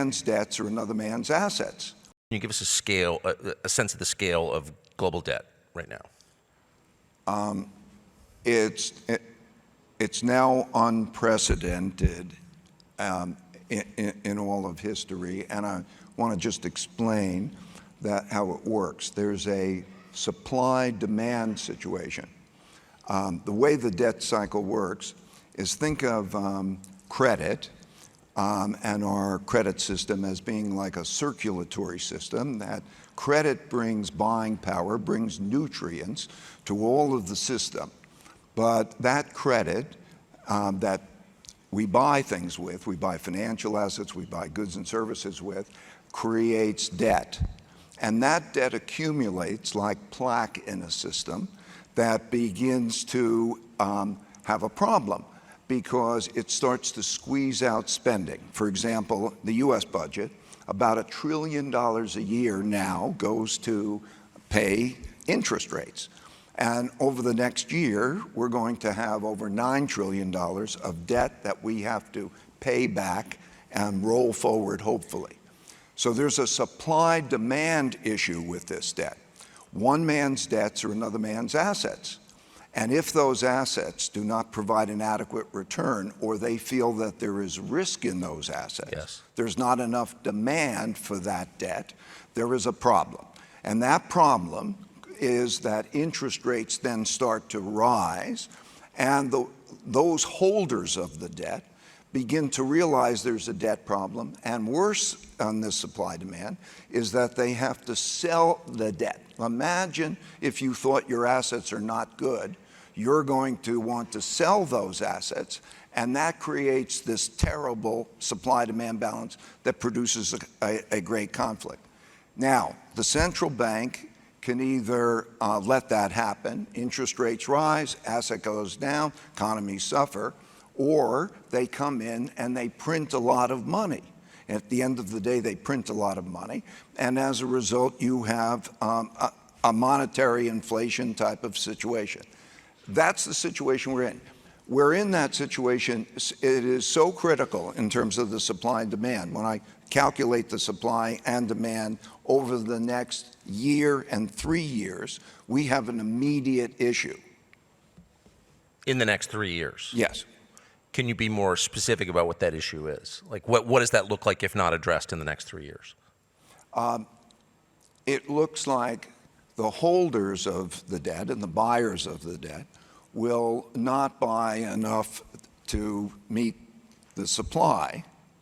man's debts are another man's assets. Can you give us a scale, a sense of the scale of global debt right now? It's now unprecedented in all of history, and I want to just explain how it works. There's a supply-demand situation. The way the debt cycle works is think of credit and our credit system as being like a circulatory system. That credit brings buying power, brings nutrients to all of the system. But that credit that we buy things with, we buy financial assets, we buy goods and services with, creates debt. And that debt accumulates like plaque in a system that begins to have a problem because it starts to squeeze out spending. For example, the US budget, about $1 trillion a year now goes to pay interest rates. And over the next year, we're going to have over $9 trillion of debt that we have to pay back and roll forward, hopefully. So there's a supply-demand issue with this debt. One man's debts are another man's assets. And if those assets do not provide an adequate return, or they feel that there is risk in those assets, yes, there's not enough demand for that debt, there is a problem. And that problem is that interest rates then start to rise, and those holders of the debt begin to realize there's a debt problem, and worse on this supply-demand is that they have to sell the debt. Imagine if you thought your assets are not good, you're going to want to sell those assets, and that creates this terrible supply-demand balance that produces a great conflict. Now, the central bank can either let that happen, interest rates rise, asset goes down, economies suffer, or they come in and they print a lot of money. At the end of the day, they print a lot of money, and as a result, you have a monetary inflation type of situation. That's the situation we're in. We're in that situation. It is so critical in terms of the supply and demand. When I calculate the supply and demand over the next year and 3 years, we have an immediate issue. In the next 3 years? Yes. Can you be more specific about what that issue is? Like, what does that look like if not addressed in the next 3 years? It looks like the holders of the debt and the buyers of the debt will not buy enough to meet the supply,